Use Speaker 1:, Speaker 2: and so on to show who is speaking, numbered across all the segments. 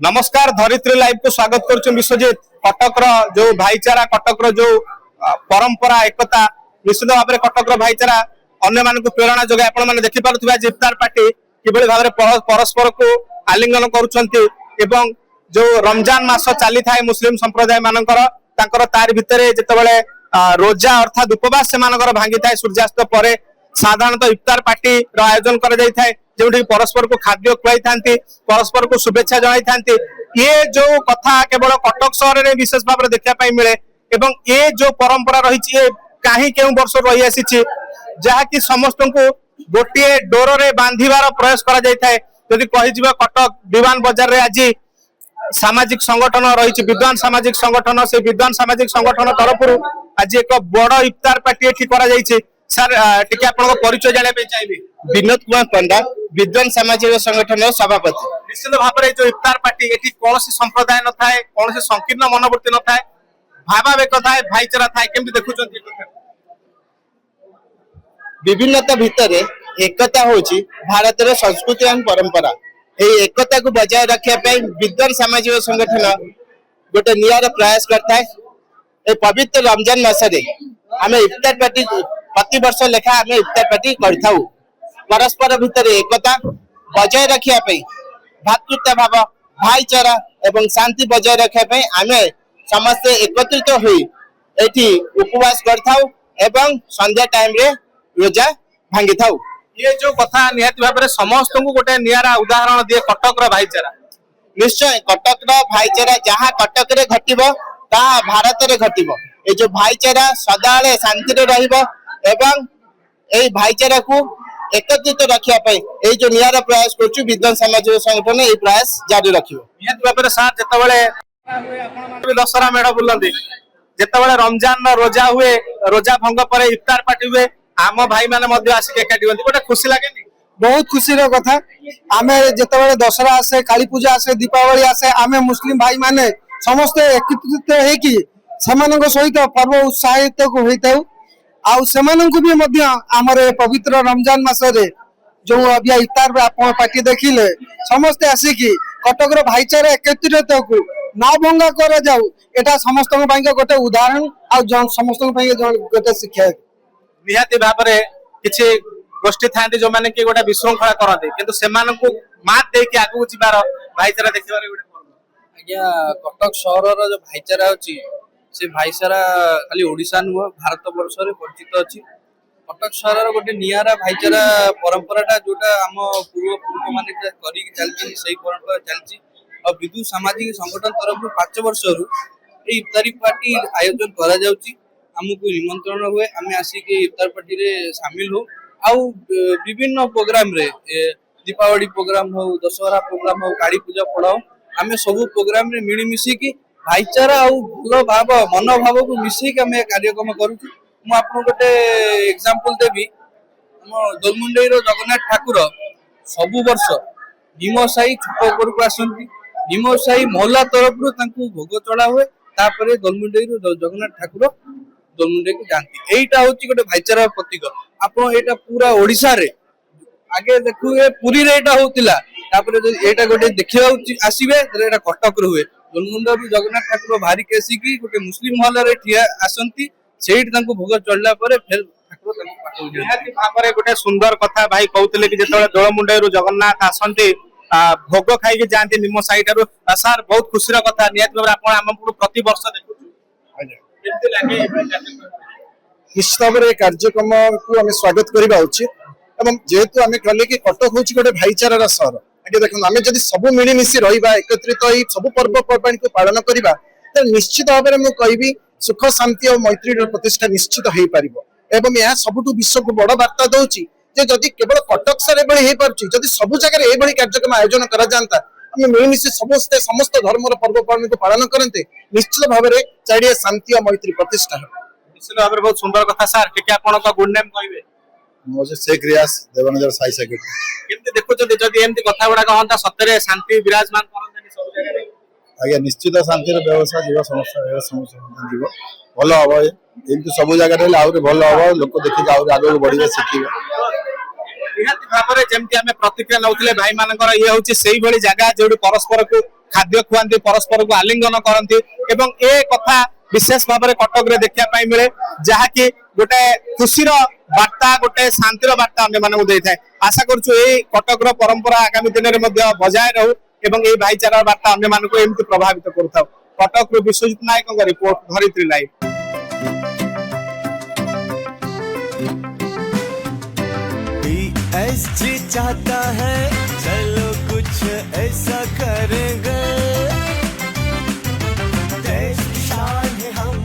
Speaker 1: नमस्कार धरित्री लाइव को स्वागत करुछु विश्वजीत। कटक जो भाईचारा कटक जो परंपरा एकता निश्चित भाव में कटक भाईचारा अन्य मानक प्रेरणा जोगे आपण माने देखि पारुथिबा इफ्तार पार्टी किबळे भाव में परस्पर को आलिंगन करूछंती एवं जो रमजान मास चली थाए मुस्लिम संप्रदाय मानकर तांकर तार भितरे जेतेबेले रोजा अर्थात उपवास से मानकर भांगी थाए सूर्यास्त पर साधारणतः इफ्तार पार्टी आयोजन कर जाय थाए जो परस्पर को खाद्य खुआई थांती परस्पर को शुभेच्छा जणाई थांती। ये जो कथा केवल कटक सहर में विशेष भाव में देखा मिले एवं ये जो परंपरा रही कहीं केउ वर्ष रही आसी जहाँकि समस्त को गोटे डोर रे बांधिबार प्रयास करा जाय थाए। यदि कहि कटक विमान बजार रे आज सामाजिक संगठन रही विद्वान सामाजिक संगठन से विद्वान सामाजिक संगठन तरफ आज एक बड़ इफ्तार पार्टी एठी करा जायछि। सर टिके आपन परिचय जाने पे चाहिए।
Speaker 2: विनोद कुमार पंडा विद्वान सामाजिक संगठन सभापति।
Speaker 1: निश्चित भाव में जो इफ्तार पार्टी एठी कौन सी संप्रदाय न थाए कौन सी संकीर्ण मनोवृत्ति न थाए भावावेक थाए भाईचारा थाए केमति देखुचंती
Speaker 2: विभिन्नता भितर एकता होची भारतर संस्कृति और परंपरा। ए एकता को बजाय रखिया पे विद्वान सामाजिक संगठन गोटे नियार प्रयास करता है। ए पवित्र रमजान मासरे आमे इफ्तार पार्टी प्रति वर्ष लेखा आमे इफ्तार पार्टी करथाउ। परस्पर भितर एकता बजाय रखिया पे भातृत्व भाव भाईचारा एवं शांति बजाय रखिया पे आमे समस्त एकत्रित होई एठी उपवास करथाउ एवं संध्या टाइम रे रोजा भांगी थाउ।
Speaker 1: ये जो कथा निहाती भाव में समस्त को गोटे नियारा उदाहरण दिए कटक भाईचारा।
Speaker 2: निश्चय कटक भाईचारा जहाँ कटक रे घटिबो ताहा भारत रे घटिबो। ए जो भाईचारा सदाळे शांति रे रहिबो एवं ए भाईचारा को एकत्रित रखिया पे ए जो नियारा प्रयास करछु विद्वान सामाजिक संगठन ए प्रयास जारी रखिबो।
Speaker 1: निहाती भाव में सार जेतेबेले आपण माने दशहरा मेढ बुलंदी जेतेबेले रमजान रोजा हुए रोजा भंग पर इफ्तार पार्टी हुए आम भाई माने मध्य आसिक एकाठी होती गोटे खुशी लगे।
Speaker 3: बहुत खुशी कथा आमे जेतेबेले दशहरा आसे काली पूजा आसे दीपावली आसे आमे मुस्लिम भाई माने समस्त एकत्रित हेकि सेमानक सहित पर्व उत्साहित को होइताउ आउ सेमानक भी मध्य हमर पवित्र रमजान मासरे जो अबिया इफ्तार आपण पार्टी देखिले समस्त आसिकी कटक भाईचारा एकत्रित को ना भंगा करा जाऊ एटा समस्त गोटे उदाहरण आ समस्त गोटे शिक्षा।
Speaker 1: निहाती भाव में किसी गोष्ठी था जो मैंने कि गोटे विशृंखला करते किंतु सेमानकु मात देके आगु जिबार भाईचारा देखिबार गोटे पर्व।
Speaker 4: आज्ञा कटक सहर जो भाईचारा अछि से भाईचारा खाली ओडिशा नुह भारत वर्ष रे परिचित अछि। कटक सहर गोटे नियारा भाईचारा परंपराटा जोटा हम पूर्व माने करी चलछि सही परंपरा चलछि और विद्युत सामाजिक संगठन तरफ 5 वर्ष रु ए इफ्तारी पार्टी आयोजन करा जाउछि। हमको निमंत्रण हुए आमे आसिक इफ्तार पार्टी रे शामिल हो आउ विभिन्न प्रोग्राम रे दीपावली प्रोग्राम हो दशहरा प्रोग्राम हो काली पूजा पड़ाओ आमे सब प्रोग्राम रे मिली मिसी की भाईचारा आउ भलो भाव मनोभाव को मिसी के आमे कार्यक्रम करूछु। मु आपन गोटे एग्जांपल देबी हम दोलमुंडई रो जगन्नाथ ठाकुर सब वर्ष भीमसाई छुपकर को आसंती भीमसाई मोहल्ला तरफ रो तांको भोग चढ़ा हुए तापरे दोलमुंडई रो जगन्नाथ ठाकुर दोलमुंडई को जानती एटा होची गोटे भाईचारा प्रतीक। आपण एटा पूरा ओडिसा रे आगे देखु ए पुरी रे एटा होतिला तापरे एटा गोटे देखिया आसीबे एटा कटक रे हुए दोलमुंडई जगन्नाथ ठाकुर भारी केसी की गोटे मुस्लिम मोहल्ला रे ठिया आसंती सेठ तांको भोग चढ़ला परे फिर ठाकुर तांको पाठौ
Speaker 1: निहाती भाव में गोटे सुंदर कथा भाई कहउतले कि जेतले दोलमुंडई रो जगन्नाथ आसंती भोग खाई के जानती निमो साइड रो सर बहुत खुशी रो कथा। निहाती भाव आपण हमपुर प्रति वर्ष देखु केमति लागे
Speaker 3: निश्चित भाव में कार्यक्रम को आम स्वागत करवा उचित एवं जेहेतु आम कहले कि कटक हूँ गोटे भाईचारा सहर आगे देखो आम जब सब मिलमिशी रहा एकत्रित सब पर्वपर्वाणी को पालन करवा तो निश्चित भाव में मुझे सुख शांति और मैत्री प्रतिष्ठा निश्चित हो पार एवं यह सबुठ विश्व को बड़ वार्ता दूसरी जदि केवल कटक सहर जदि सब जगह ये कार्यक्रम आयोजन करा जाता आम मिलमिशी समस्त धर्म पर्वपर्वाणी को पालन करते निश्चित भाव में चारिए शांति और मैत्री प्रतिष्ठा हो।
Speaker 1: निश्चित भाव में बहुत सुंदर कथा सर टिके आपन गुड नेम कहबे।
Speaker 5: मोजे शेख रियाज देवानगर साई सेक्रेटरी।
Speaker 1: केमति देखुचो जदि एमति कथा गुडा कहंता सतरे शांति विराजमान करंतनी सब जगह रे
Speaker 5: आगे निश्चित शांति व्यवस्था जीव समस्या जीव भल हम एमती सब जगह आहुरी भल हम लोक देखिए आगे बढ़िया शिखे
Speaker 1: निहाती भाव में जमती आम प्रतिक्रिया नौले भाई मानकर ये हूँ से जगह जो परस्पर को ଖାଦ୍ୟ ଖୁଆନ୍ତି ପରସ୍ପରକୁ ଆଲିଙ୍ଗନ କରନ୍ତି ଏବଂ ଏ କଥା ବିଶେଷ ଭାବରେ କଟକରେ ଦେଖିବା ପାଇଁ ମିଳେ ଯାହାକି ଗୋଟେ ଖୁସିର ବାର୍ତ୍ତା ଗୋଟେ ଶାନ୍ତିର ବାର୍ତ୍ତା ଅନ୍ୟମାନଙ୍କୁ ଦେଇଥାଏ ଆଶା କରୁଛୁ ଏଇ କଟକର ପରମ୍ପରା ଆଗାମୀ ଦିନରେ ମଧ୍ୟ ବଜାୟ ରହୁ ଏବଂ ଏଇ ଭାଇଚାରାର ବାର୍ତ୍ତା ଅନ୍ୟମାନଙ୍କୁ ଏମିତି ପ୍ରଭାବିତ କରୁଥାଉ କଟକରୁ ବିଶ୍ୱଜିତ ନାୟକଙ୍କ ରିପୋର୍ଟ ଧରିତ୍ରୀ ଲାଇଭ
Speaker 6: PSG चाहता है चलो कुछ ऐसा करेंगे देश की शान है हम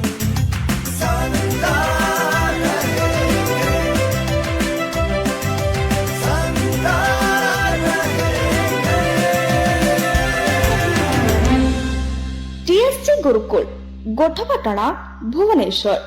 Speaker 6: शानदार रहेंगे शानदार रहेंगे
Speaker 7: TSG गुरुकुल गोठपाटणा भुवनेश्वर।